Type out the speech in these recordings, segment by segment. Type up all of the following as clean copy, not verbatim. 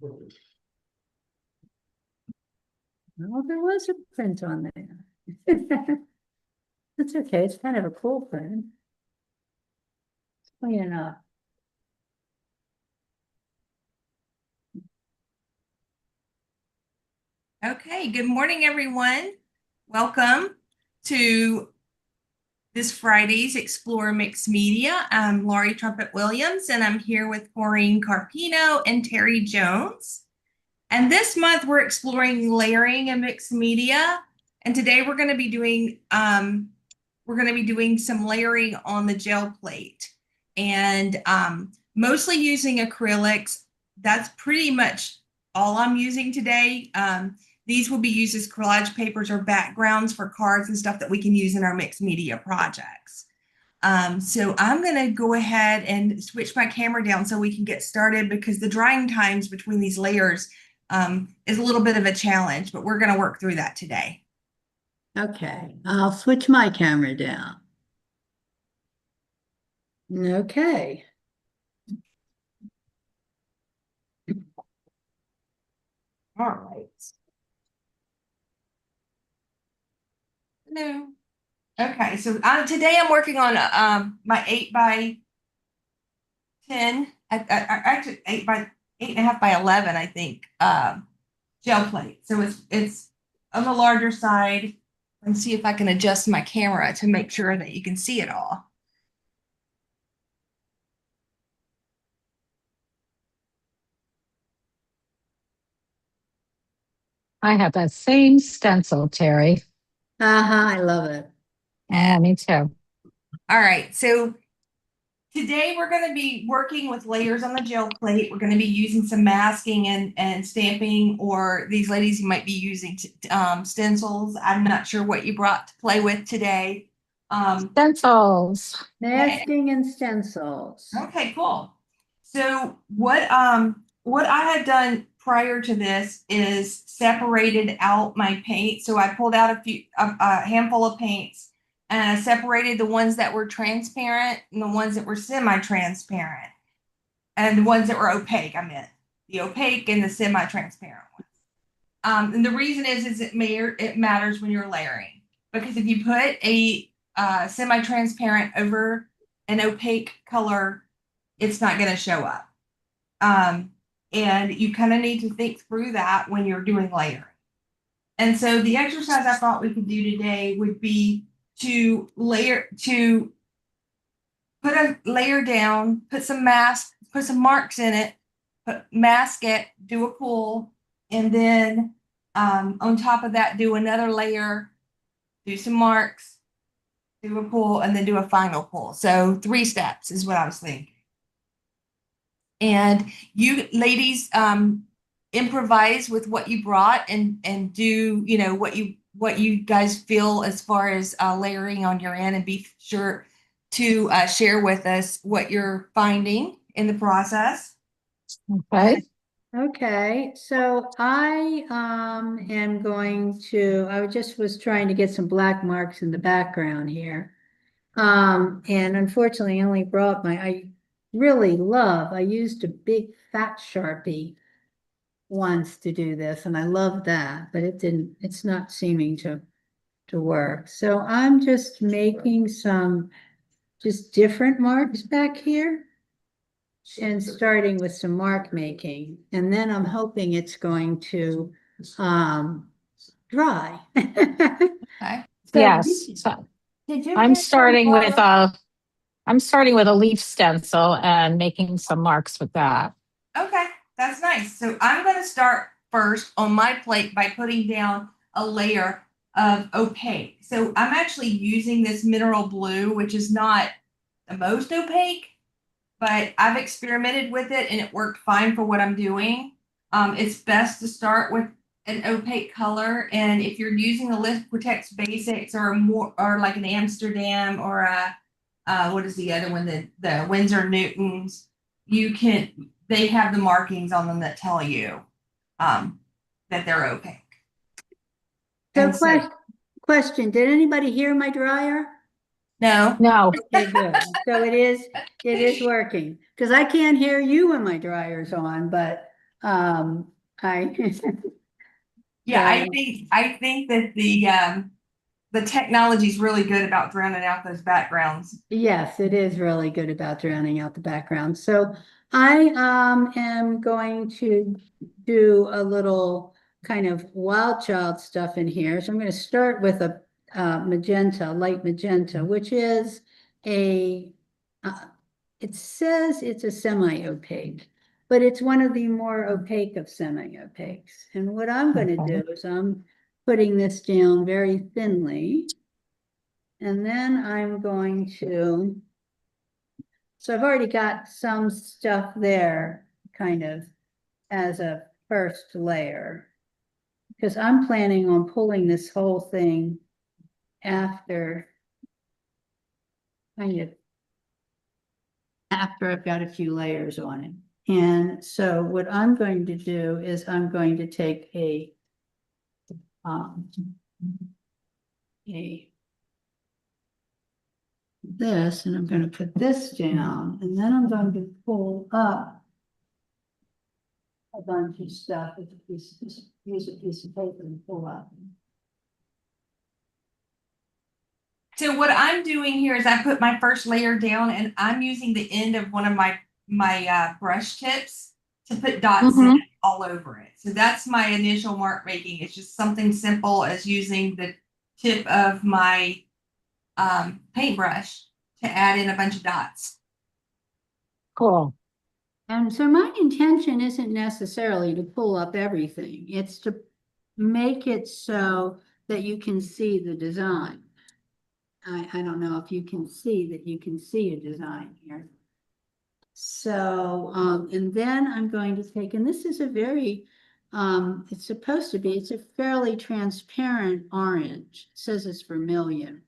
Well, there was a print on there. That's okay, it's kind of a cool print. It's clean enough. Okay, good morning, everyone. Welcome to this Friday's Explore Mixed Media. I'm Laurie Trumpet Williams, and I'm here with Maureen Carpino and Terry Jones. And this month, we're exploring layering in mixed media. And today, we're going to be doing some layering on the gel plate, and mostly using acrylics. That's pretty much all I'm using today. These will be used as collage papers or backgrounds for cards and stuff that we can use in our mixed media projects. So I'm going to go ahead and switch my camera down so we can get started, because the drying times between these layers is a little bit of a challenge, but we're going to work through that today. Okay, I'll switch my camera down. Okay. All right. No. Okay, so today I'm working on my 8x10, actually 8.5 by 11, I think, gel plate. So it's on the larger side. And see if I can adjust my camera to make sure that you can see it all. I have that same stencil, Terry. I love it. Yeah, me too. All right, so today we're going to be working with layers on the gel plate. We're going to be using some masking and stamping, or these ladies might be using stencils. I'm not sure what you brought to play with today. Stencils. Masking and stencils. Okay, cool. So what I had done prior to this is separated out my paint. So I pulled out a handful of paints, and I separated the ones that were transparent and the ones that were semi-transparent, and the ones that were opaque. I meant the opaque and the semi-transparent ones. And the reason is it matters when you're layering, because if you put a semi-transparent over an opaque color, it's not going to show up. And you kind of need to think through that when you're doing layering. And so the exercise I thought we could do today would be to put a layer down, put some marks in it, mask it, do a pull, and then on top of that, do another layer, do some marks, do a pull, and then do a final pull. So 3 steps is what I was thinking. And you ladies improvise with what you brought, and do, you know, what you guys feel as far as layering on your end, and be sure to share with us what you're finding in the process. Okay. Okay, so I am going to, I just was trying to get some black marks in the background here. And unfortunately I only brought I used a big fat Sharpie once to do this, and I love that, but it's not seeming to work. So I'm just making some just different marks back here, and starting with some mark making, and then I'm hoping it's going to dry. Okay. So Yes. So did you I'm get some starting with color? a leaf stencil and making some marks with that. Okay, that's nice. So I'm going to start first on my plate by putting down a layer of opaque. So I'm actually using this mineral blue, which is not the most opaque, but I've experimented with it and it worked fine for what I'm doing. It's best to start with an opaque color, and if you're using the Liquitex Basics or like an Amsterdam or a what is the other one, the Winsor Newtons, they have the markings on them that tell you that they're opaque. So question, did anybody hear my dryer? No. No. Okay, good. So it is working, because I can't hear you when my dryer's on, but I. Yeah, So- I think that the technology is really good about drowning out those backgrounds. Yes, it is really good about drowning out the background. So I am going to do a little kind of wild child stuff in here. So I'm going to start with a magenta, light magenta, which is a it says it's a semi-opaque, but it's one of the more opaque of semi-opaques. And what I'm going to Okay. do is I'm putting this down very thinly. And then I'm going to, so I've already got some stuff there kind of as a first layer. Because I'm planning on pulling this whole thing after kind of after I've got a few layers on it. And so what I'm going to do is I'm going to take a this, and I'm going to put this down, and then I'm going to pull up a bunch of stuff with a use a piece of paper and pull up. So what I'm doing here is I put my first layer down and I'm using the end of one of my brush tips to put dots in all over it. So that's my initial mark making. It's just something simple as using the tip of my paintbrush to add in a bunch of dots. Cool. And so my intention isn't necessarily to pull up everything. It's to make it so that you can see the design. I don't know if you can see that you can see a design here. So, and then I'm going to take, and this is a very, it's supposed to be, it's a fairly transparent orange. It says it's vermilion.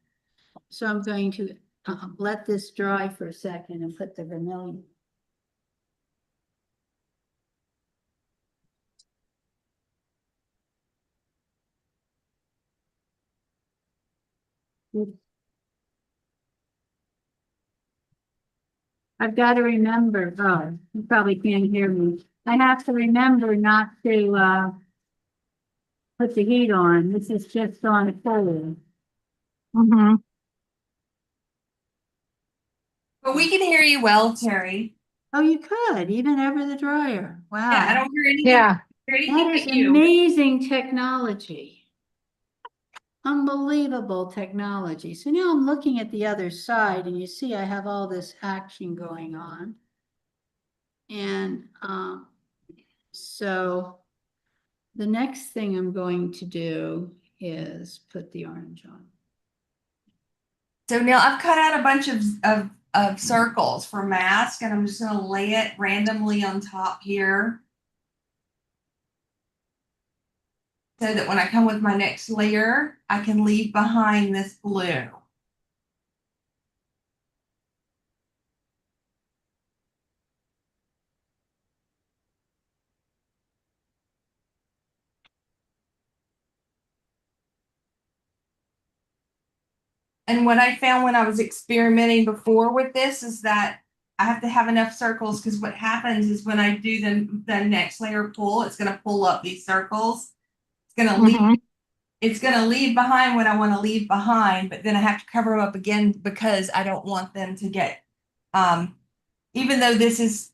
So I'm going to let this dry for a second and put the vermilion. I've got to remember, oh, you probably can't hear me. I have to remember not to put the heat on. This is just on a cold. Mm-hmm. But we can hear you well, Terry. Oh, you could, even over the dryer. Wow. Yeah, I don't hear anything, Yeah. hear anything That is but you. amazing technology. Unbelievable technology. So now I'm looking at the other side and you see I have all this action going on. And so the next thing I'm going to do is put the orange on. So now I've cut out a bunch of circles for mask and I'm just gonna lay it randomly on top here. So that when I come with my next layer, I can leave behind this blue. And what I found when I was experimenting before with this is that I have to have enough circles because what happens is when I do the next layer pull, it's going to pull up these circles. It's going to leave behind what I want to leave behind, but then I have to cover them up again because I don't want them to get, even though this is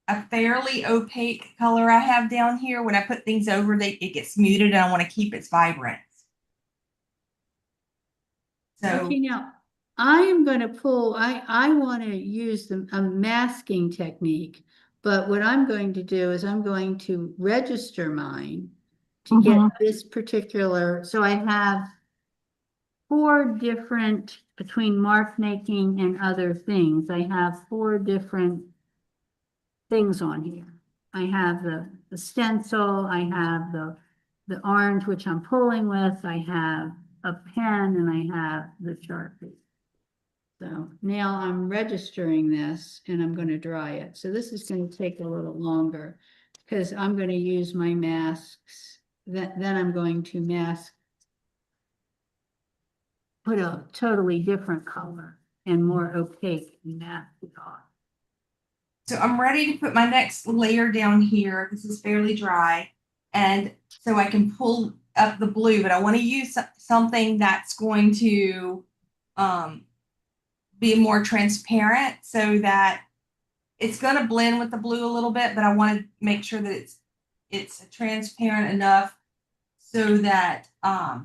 a fairly opaque color I have down here, when I put things over, it gets muted and I want to keep its vibrance. So Okay, now I am going to pull, I want to use a masking technique, but what I'm going to do is I'm going to register mine to get this particular, so I have 4 different, between mark making and other things, I have 4 different things on here. I have the stencil, I have the orange, which I'm pulling with, I have a pen, and I have the Sharpie. So now I'm registering this and I'm going to dry it. So this is going to take a little longer because I'm going to use my masks. Then I'm going to mask, put a totally different color and more opaque mask on. So I'm ready to put my next layer down here. This is fairly dry. And so I can pull up the blue, but I want to use something that's going to be more transparent so that it's going to blend with the blue a little bit, but I want to make sure that it's transparent enough so that the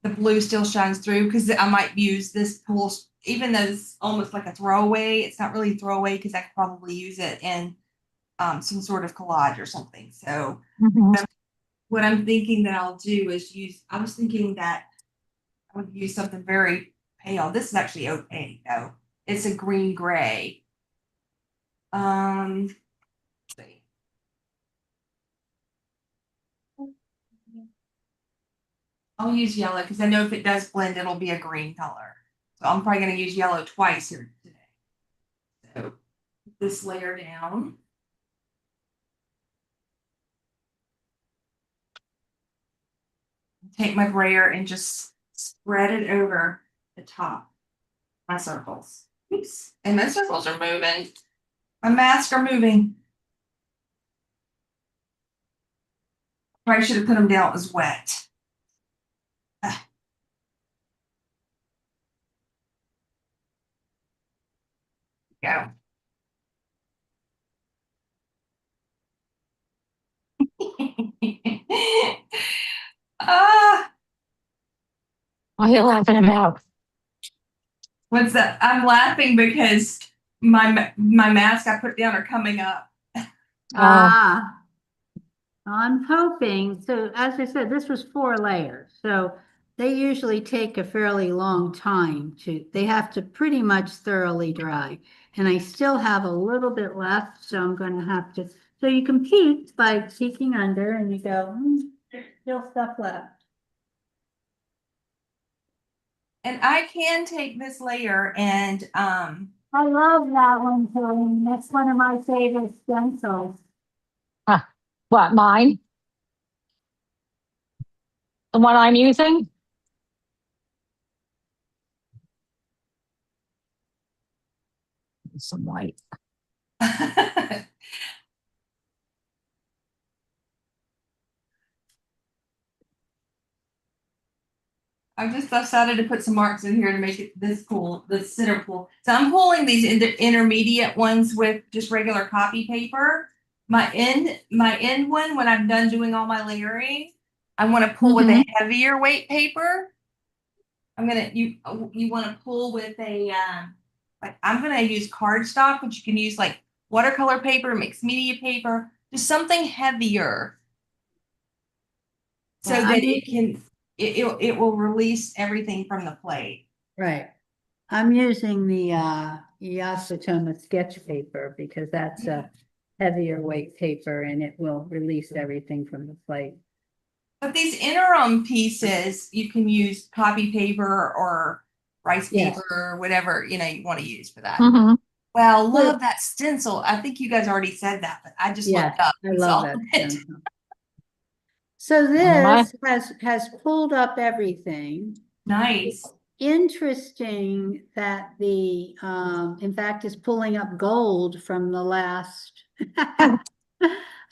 blue still shines through, because I might use this pool, even though it's almost like a throwaway. It's not really throwaway because I could probably use it in some sort of collage or something. So Mhm. what I'm thinking that I'll do is I was thinking that I would use something very pale. This is actually opaque though. It's a green gray. Let's see. I'll use yellow because I know if it does blend, it'll be a green color. So I'm probably going to use yellow twice here today. So put this layer down. Take my brayer and just spread it over the top of my circles. Oops. And my circles are moving. My masks are moving. Probably should have put them down. It was wet. Go. Ah, What are you laughing about? what's that? I'm laughing because my mask I put down are coming up. Ah, I'm hoping, so as I said, this was 4 layers, so they usually take a fairly long time they have to pretty much thoroughly dry. And I still have a little bit left, so I'm gonna have to, so you can peek by peeking under and you go, there's still stuff left. And I can take this layer and I love that one, Tony. That's one of my favorite stencils. What, mine? The one I'm using? Some white. I've just decided to put some marks in here to make it this cool, this center pool. So I'm pulling these intermediate ones with just regular copy paper. My end one, when I'm done doing all my layering, I want to pull with a heavier weight paper. You want to pull with a like I'm gonna use cardstock, but you can use like watercolor paper, mixed media paper, just something heavier, so Yeah, that it will release everything from the plate. right. I'm using the Yasutoma sketch paper because that's a heavier weight paper and it will release everything from the plate. But these interim pieces, you can use copy paper or rice Yes. paper or whatever you want to use for that. Mhm. Well, love that stencil. I think you guys already said that, but I just Yes, looked up I and love saw that it. stencil. So this has pulled up everything. Nice. Interesting that in fact, is pulling up gold from the last.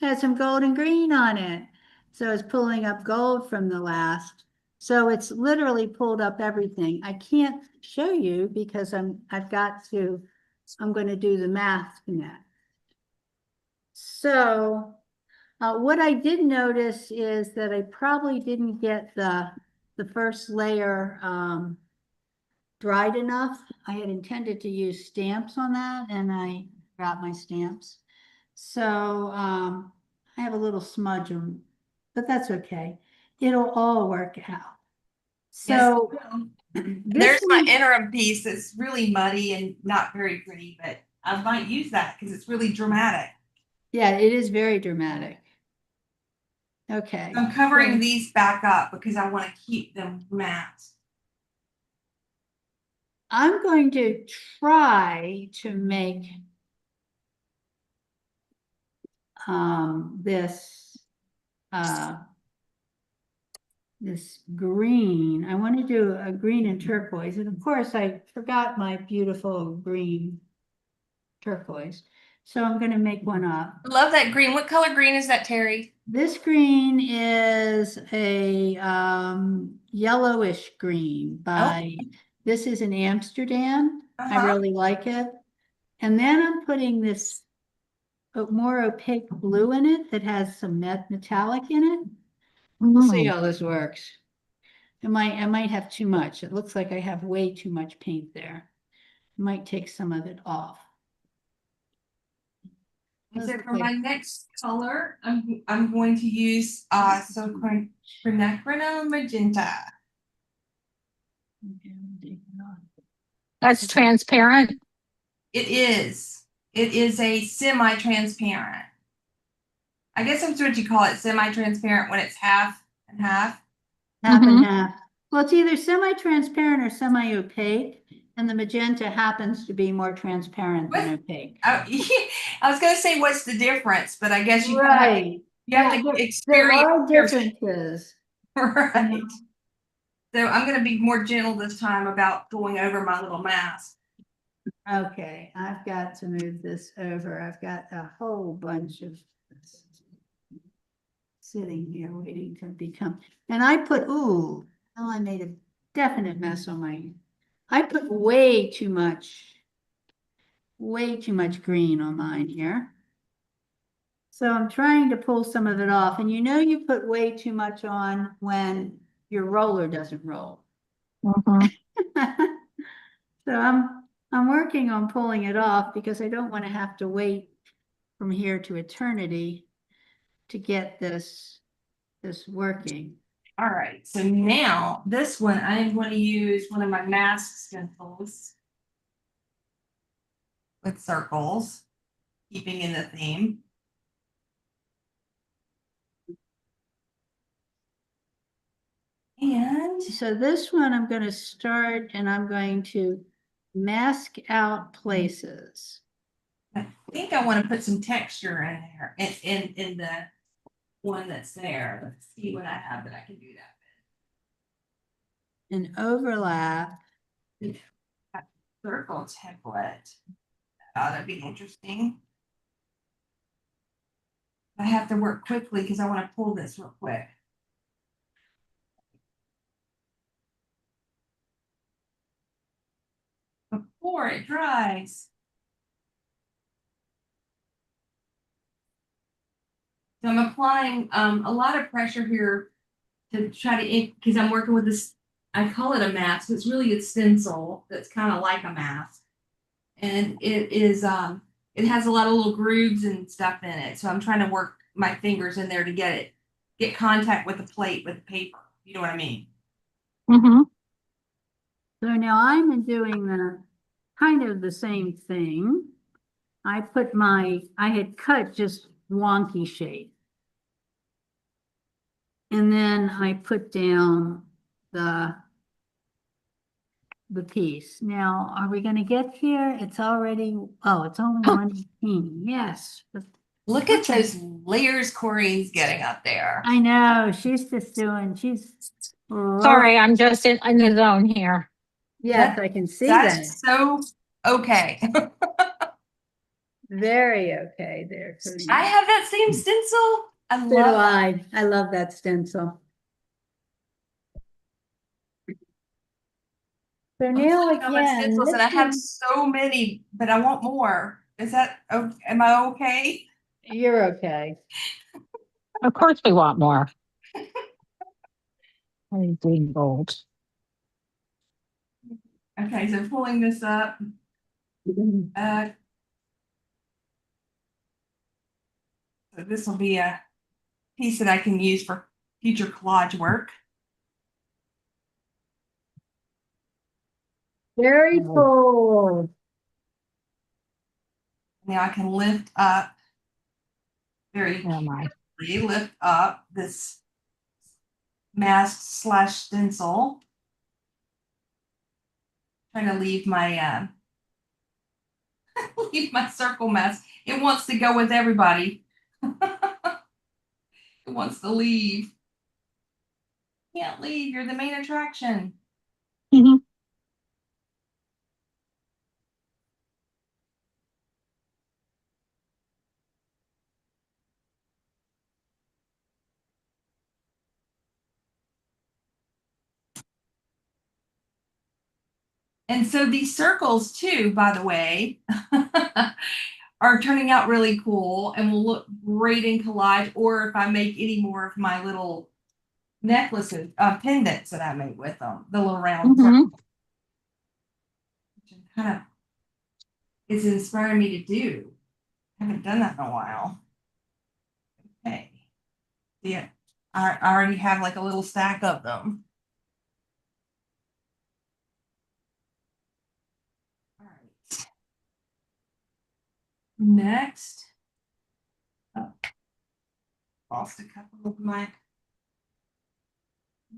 Had some gold and green on it. So it's pulling up gold from the last. So it's literally pulled up everything. I can't show you because I'm going to do the math next. So what I did notice is that I probably didn't get the first layer dried enough. I had intended to use stamps on that and I forgot my stamps. So I have a little smudge on, but that's okay. It'll all work out. So this There's my one, interim piece that's really muddy and not very pretty, but I might use that because it's really dramatic. yeah, it is very dramatic. Okay. I'm covering these back up because I want to keep them matte. I'm going to try to make this green. I want to do a green and turquoise. And of course, I forgot my beautiful green turquoise. So I'm gonna make one up. I love that green. What color green is that, Terry? This green is a yellowish green by, this is in Amsterdam. I Uh-huh. really like it. And then I'm putting this more opaque blue in it that has some metallic in it. We'll see how this works. I might have too much. It looks like I have way too much paint there. Might take some of it off. And so for my next color, I'm going to use quinacridone magenta. That's transparent. It is. It is a semi-transparent. I guess that's what you call it, semi-transparent when it's half and half. Half and Mhm. half. Well, it's either semi-transparent or semi-opaque, and the magenta happens to be more transparent than opaque. I was gonna say what's the difference, but I guess you Right. you have Yeah, to there experience are differences. right. So I'm gonna be more gentle this time about going over my little mask. Okay, I've got to move this over. I've got a whole bunch of this sitting here waiting to become, and I put, ooh, oh, I made a definite mess on I put way too much green on mine here. So I'm trying to pull some of it off, and you put way too much on when your roller doesn't roll. Mhm. So I'm working on pulling it off because I don't want to have to wait from here to eternity to get this working. All right, so now this one I'm going to use one of my mask stencils with circles, keeping in the theme. And So this one I'm going to start and I'm going to mask out places. I think I want to put some texture in there in the one that's there. Let's see what I have that I can do that And overlap. with. Circle template. That'd be interesting. I have to work quickly because I want to pull this real quick. Before it dries. So I'm applying a lot of pressure here to try to, because I'm working with this, I call it a mask, but it's really a stencil that's kind of like a mask. And it is, it has a lot of little grooves and stuff in it. So I'm trying to work my fingers in there to get contact with the plate, with the paper. You know what I mean? Mhm. So now I'm doing the kind of the same thing. I had cut just wonky shape. And then I put down the piece. Now, are we gonna get here? It's already, oh, it's only 1:18. Yes. Look at those layers Corey's getting up there. I know, she's Sorry, I'm just in the zone here. Yes, I can see that. That's so okay. Very okay there. Cody. I have that same stencil. I So do love I. I love that stencil. So I'm now looking at my again, stencils and I this have one, so many, but I want more. Is that am I okay? you're okay. Of course we want more. Green gold. Okay, so pulling this up. So this will be a piece that I can use for future collage work. Very cool. Now I can lift up very Oh my. carefully, lift up this mask slash stencil. Trying to leave my leave my circle mask. It wants to go with everybody. It wants to leave. Can't leave. You're the main attraction. Mhm. And so these circles too, by the way, are turning out really cool and will look great in collage. Or if I make any more of my little necklaces, pendants that I made with them, the little round Mhm. which kind of is inspiring me to do. I haven't done that in a while. Okay. Yeah, I already have like a little stack of them. All right. Next, oh, lost a couple of my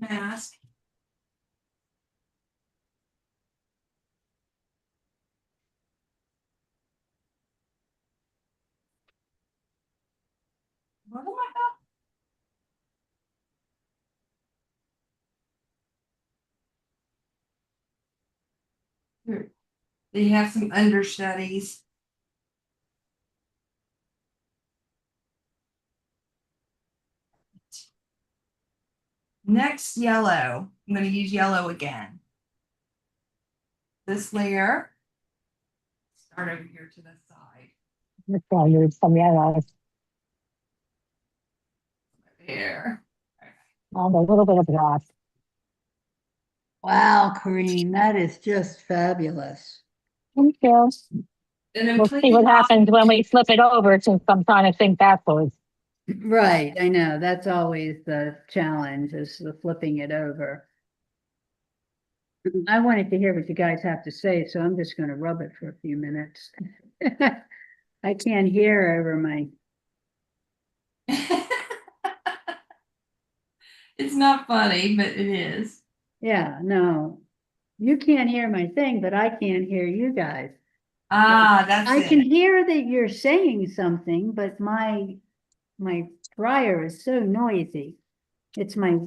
masks. What am I got? Here. They have some understudies. Next, yellow. I'm going to use yellow again. This layer. Start over here to the side. Let's go use some yellows There. and a little bit of black. Wow, Corinne, that is just fabulous. Thank you. And then We'll see cleaning what off- happens when we flip it over since I'm trying to think backwards. Right, I know, that's always the challenge, is the flipping it over. I wanted to hear what you guys have to say, so I'm just gonna rub it for a few minutes. I can't hear over my, It's not funny, but it is. yeah, no. You can't hear my thing, but I can't hear you guys. Ah, that's I it. can hear that you're saying something, but my dryer is so noisy. It's my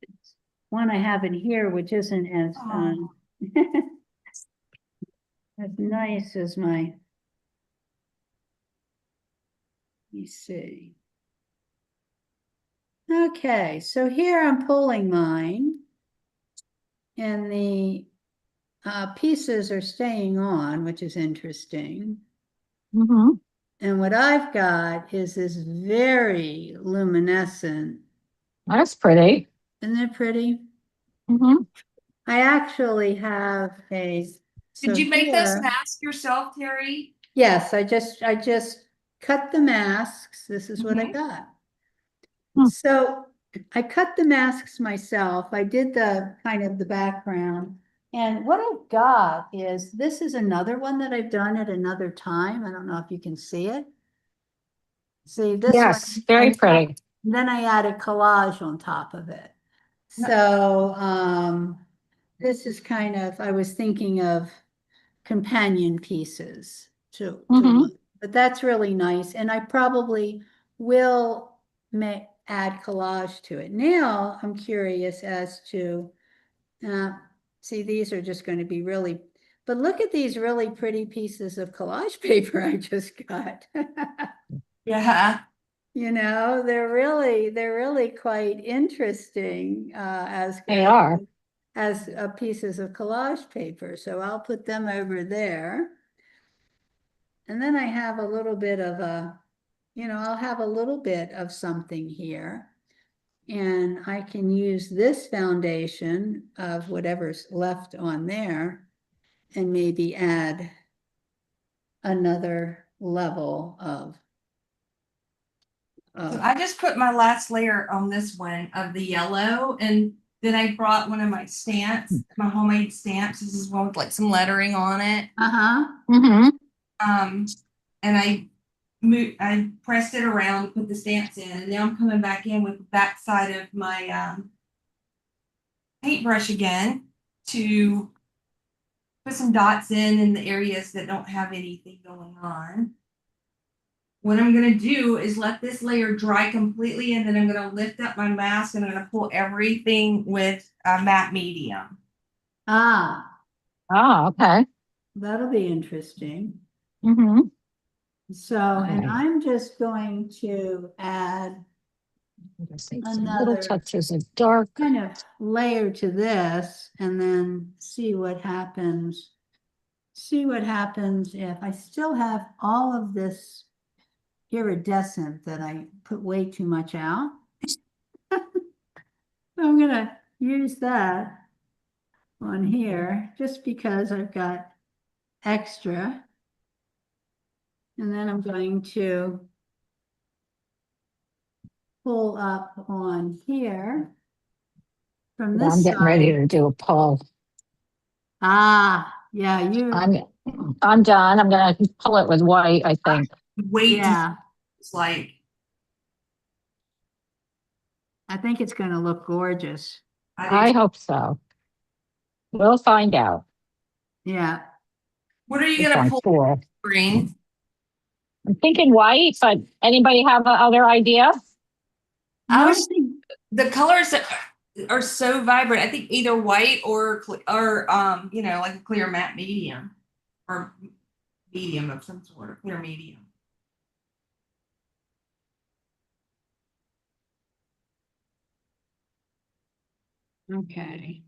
it's one I have in here, which isn't as as nice as my. Let me see. Okay, so here I'm pulling mine, and the pieces are staying on, which is interesting. Mhm. And what I've got is this very luminescent. That's pretty. Isn't it pretty? Mhm. I actually have a. Did so you make this here- mask yourself, Terry? Yes, I just cut the masks. This is what I Mhm. got. Hmm. So I cut the masks myself. I did the kind of the background. And what I've got is, this is another one that I've done at another time. I don't know if you can see it. See this one. Yes, very pretty. Then I added collage on top of it. So this is kind of, I was thinking of companion pieces to Mhm. look, but that's really nice. And I probably will add collage to it. Now I'm curious as to, see, these are just going to be really, but look at these really pretty pieces of collage paper I just got. Yeah. You know, they're really quite interesting, They are. as pieces of collage paper. So I'll put them over there. And then I have a little bit of a, I'll have a little bit of something here. And I can use this foundation of whatever's left on there and maybe add another level of. So I just put my last layer on this one of the yellow, and then I brought one of my stamps, my homemade stamps. This is one with like some lettering on it. Uh-huh. Mhm. And I pressed it around, put the stamps in, and now I'm coming back in with the back side of my paintbrush again to put some dots in the areas that don't have anything going on. What I'm gonna do is let this layer dry completely, and then I'm gonna lift up my mask and I'm gonna pull everything with a matte medium. Ah, Oh, okay. that'll be interesting. Mhm. So, and Right. I'm just going to add Just need some little Another- touches of dark. kind of layer to this and then see what happens. See what happens if I still have all of this iridescent that I put way too much out. So I'm gonna use that on here just because I've got extra. And then I'm going to pull up on here from I'm this getting ready side. to do a pull. Ah, yeah, I'm done. I'm gonna pull it with white, I think. Wait to see yeah, what it's like. I think it's gonna look gorgeous. I hope so. We'll find out. Yeah. What are you It's gonna on pull cool. green? I'm thinking white, but anybody have other idea? I No, was the colors that are so vibrant. I think either white or like a clear matte medium or medium of some sort, or clear medium. okay.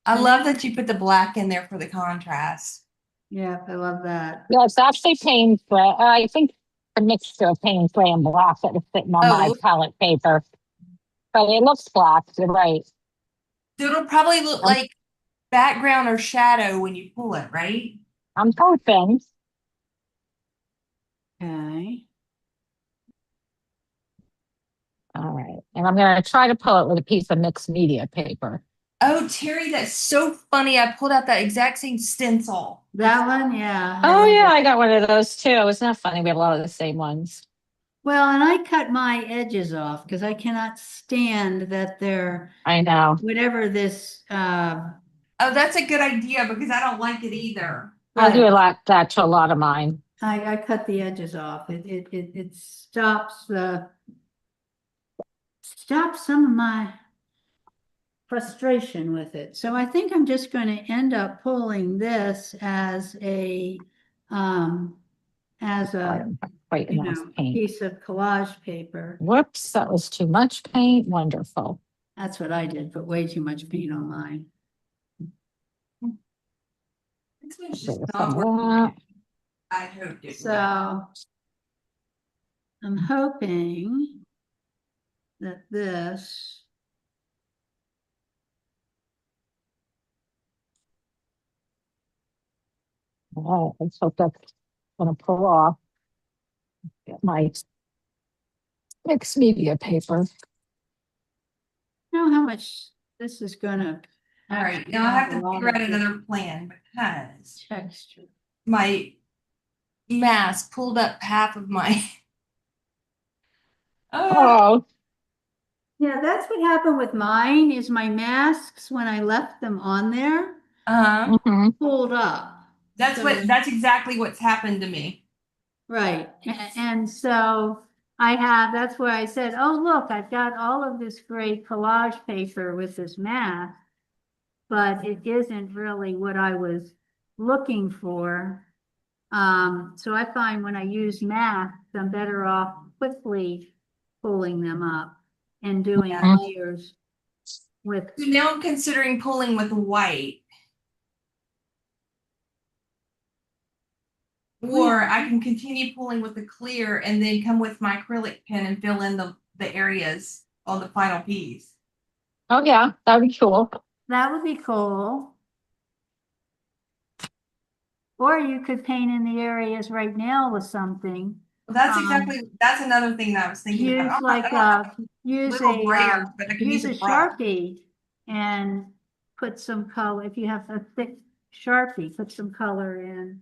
I love that you put the black in there for the contrast. Yeah, I love that. Yeah, it's actually paint spray. I think a mixture of paint spray and black that is sitting on my Oh. palette paper. But it looks black, you're right. So it'll probably look like background or shadow when you pull it, right? I'm hoping. Okay. All right. And I'm gonna try to pull it with a piece of mixed media paper. Oh, Terry, that's so funny. I pulled out that exact same stencil. That one, yeah. I Oh love yeah, it. I got one of those too. Isn't that funny? We have a lot of the same ones. Well, and I cut my edges off because I cannot stand that they're I know. whatever this Oh, that's a good idea because I don't like it either. I do a right. lot that to a lot of mine. I cut the edges off. It stops some of my frustration with it. So I think I'm just going to end up pulling this as a Quite you enough know, paint. piece of collage paper. Whoops, that was too much paint. Wonderful. That's what I did, put way too much paint on mine. This one's Get just rid of not some of working. that. I hoped it would. So I'm hoping that this All right, let's hope that's gonna pull off. Get my mixed media paper. know how much this is gonna All right, actually now I have a to lot figure out of another plan because texture. my mask pulled up half of my. Oh, Oh, Yeah, that's what happened with mine is my masks, when I left them on there, mhm. pulled up. that's exactly what's happened to me. Right, and so that's where I said, oh, look, I've got all of this great collage paper with this mask, but it isn't really what I was looking for. So I find when I use masks, I'm better off quickly pulling them up and doing Yeah. layers with, So now I'm considering pulling with white. Or I can continue pulling with the clear and then come with my acrylic pen and fill in the areas on the final piece. Oh yeah, that'd be cool. that would be cool. Or you could paint in the areas right now with something. Well, that's another thing that I was thinking Use about. like use little a grayer, but I can use use a a brush. Sharpie and put some color. If you have a thick Sharpie, put some color in.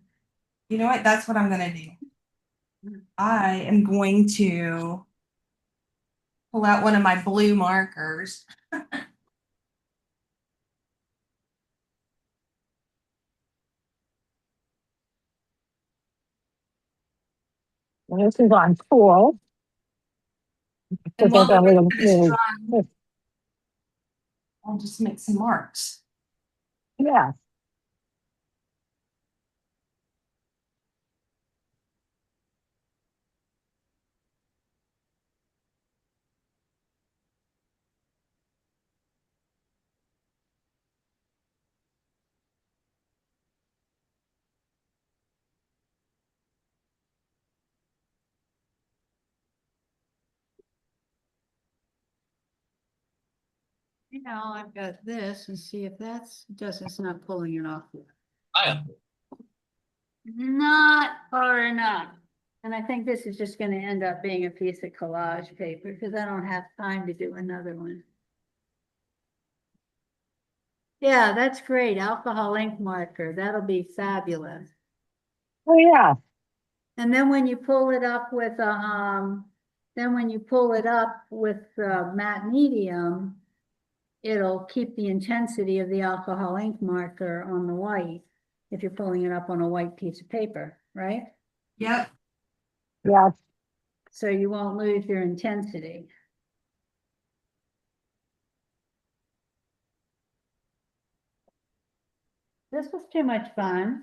You know what? That's what I'm gonna do. I am going to pull out one of my blue markers. This is on cool. And So while there's a the rest little, of this dry, I'll just make some marks. yeah. Now I've got this and see if that's just, it's not pulling it off. Not far enough. And I think this is just gonna end up being a piece of collage paper because I don't have time to do another one. Yeah, that's great. Alcohol ink marker. That'll be fabulous. Oh, yeah. And then when you pull it up with matte medium, it'll keep the intensity of the alcohol ink marker on the white if you're pulling it up on a white piece of paper, right? Yep. Yeah. So you won't lose your intensity. This was too much fun.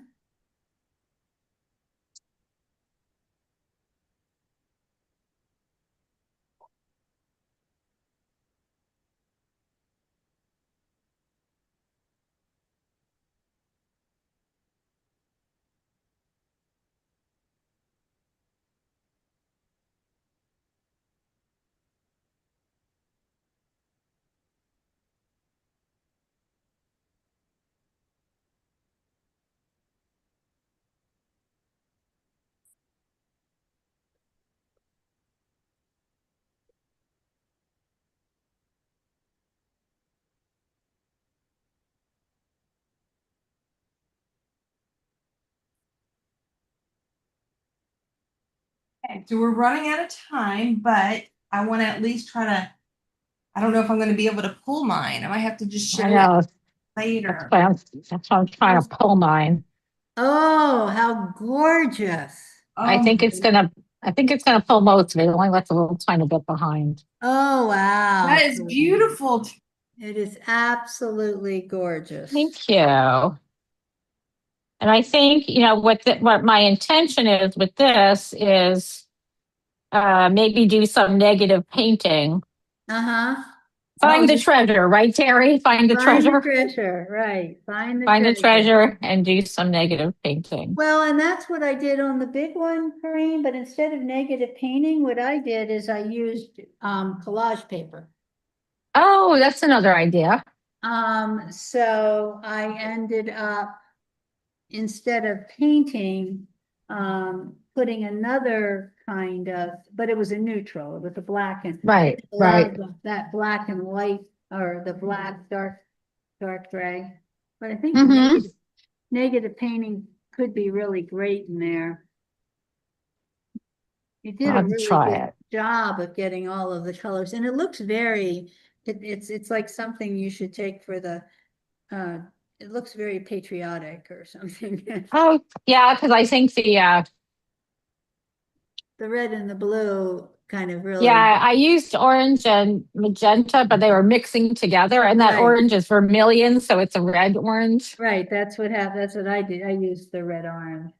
Okay, so we're running out of time, but I want to at least try to, I don't know if I'm going to be able to pull mine. I might have to just show I it know. later. That's why I'm trying to pull mine. Oh, how gorgeous. I think it's gonna pull most of it. It only left a little tiny bit behind. Oh, wow. That is beautiful. It is absolutely gorgeous. Thank you. And I think, what my intention is with this is maybe do some negative painting. Uh-huh. Find the treasure, right, Terry? Find the Find the treasure. treasure, right. Find the Find the treasure. treasure and do some negative painting. Well, and that's what I did on the big one, Corinne, but instead of negative painting, what I did is I used collage paper. Oh, that's another idea. So I ended up, instead of painting, putting another kind of, but it was a neutral, it was a black and Right, right. that black and white, or the black, dark gray. But I think Mhm. negative painting could be really great in there. You did I'll a have to really try good it. job of getting all of the colors, and it looks very, it's like something you should take for the, it looks very patriotic or something. Oh, yeah, because I think the The red and the blue kind of really. yeah, I used orange and magenta, but they were mixing together, and that Right. orange is vermilion, so it's a red orange. Right, that's what happened, that's what I did, I used the red orange.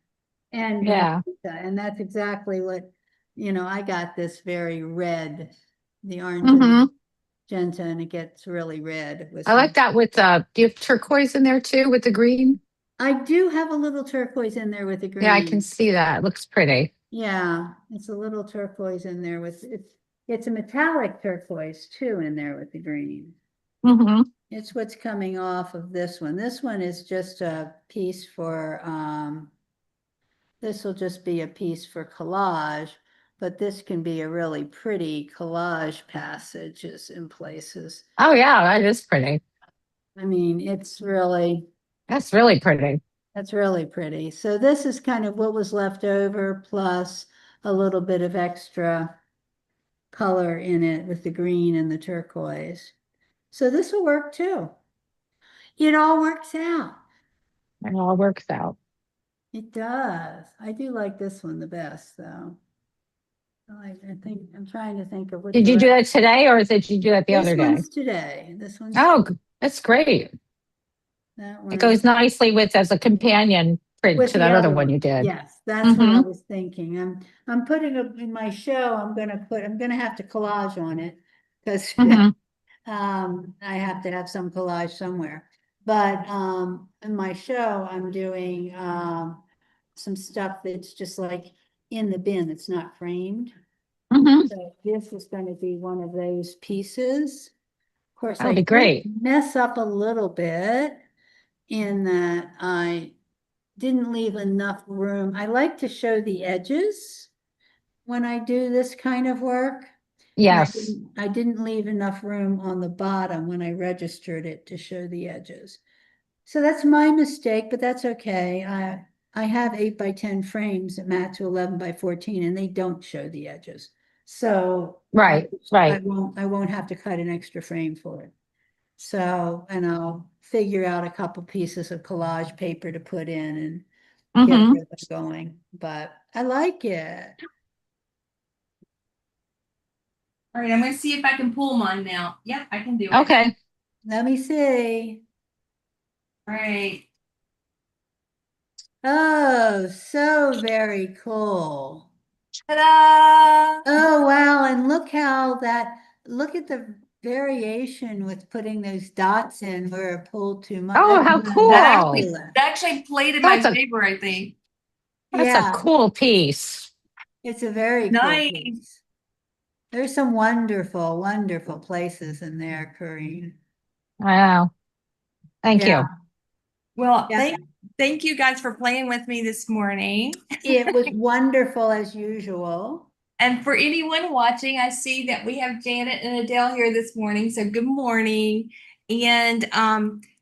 And Yeah. and that's exactly what, I got this very red, the orange Hmm. and magenta, and it gets really red with I like that with do you have turquoise in there too with the green? I do have a little turquoise in there with the green. Yeah, I can see that. It looks pretty. Yeah, it's a little turquoise in there with, it's a metallic turquoise too in there with the green. Hmm. It's what's coming off of this one. This one is just a piece for, this will just be a piece for collage, but this can be a really pretty collage passages in places. Oh yeah, that is pretty. I mean, That's really pretty. that's really pretty. So this is kind of what was left over, plus a little bit of extra color in it with the green and the turquoise. So this will work too. It all works out. It all works out. It does. I do like this one the best, though. I think I'm trying to think of what. Did you do that today, or did you do that the This other day? one's today. This one's Oh, that's great. that one. It goes nicely with as a companion print With to the that other other one you did. Yes, that's what I Mhm. was thinking. I'm putting it in my show. I'm gonna have to collage on it because Mhm. I have to have some collage somewhere. But in my show, I'm doing some stuff that's just like in the bin. It's not framed. Mhm. So this is going to be one of those pieces. course, That'd I be did great. mess up a little bit in that I didn't leave enough room. I like to show the edges when I do this kind of work. And Yes. I didn't leave enough room on the bottom when I registered it to show the edges. So that's my mistake, but that's okay. I have 8 by 10 frames that match to 11 by 14, and they don't show the edges. So Right, right. I won't have to cut an extra frame for it. So, and I'll figure out a couple pieces of collage paper to put in and get Hmm. it going, but I like it. All right, I'm gonna see if I can pull mine now. Yep, I can do it. Okay. Let me see. All right. Oh, so very cool. Ta-da! Oh, wow. And look at the variation with putting those dots in where it pulled too much. Oh, That's how cool. fabulous. That actually played in my That's a favor, I think. that's a Yeah, cool piece. it's a very cool Nice. piece. There's some wonderful, wonderful places in there, Corinne. Wow. Thank Yeah. you. Well, Yeah. thank you guys for playing with me this morning. It was wonderful as usual. And for anyone watching, I see that we have Janet and Adele here this morning. So good morning. And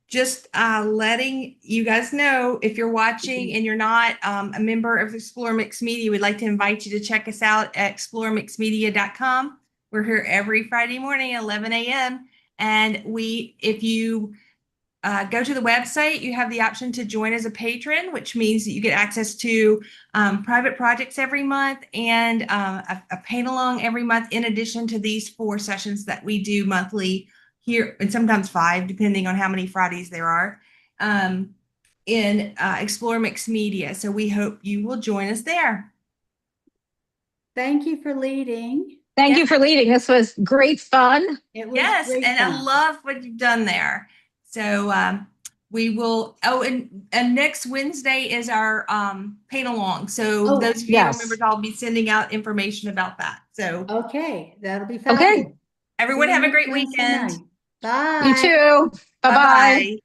just letting you guys know, if you're watching and you're not a member of Explore Mixed Media, we'd like to invite you to check us out at exploremixedmedia.com. We're here every Friday morning at 11 a.m. And if you go to the website, you have the option to join as a patron, which means that you get access to private projects every month and a paint along every month, in addition to these 4 sessions that we do monthly here, and sometimes 5, depending on how many Fridays there are, in Explore Mixed Media. So we hope you will join us there. Thank you for leading. Thank Yeah. you for leading. This was great fun. It was Yes, great and I fun. love what you've done there. So we will. Oh, and next Wednesday is our paint along. So Oh, those of you who are yes. members, I'll be sending out information about that. So Okay, that'll be Okay. fabulous. everyone See you have a next great Wednesday weekend. night. Bye. You too. Bye-bye. Bye-bye.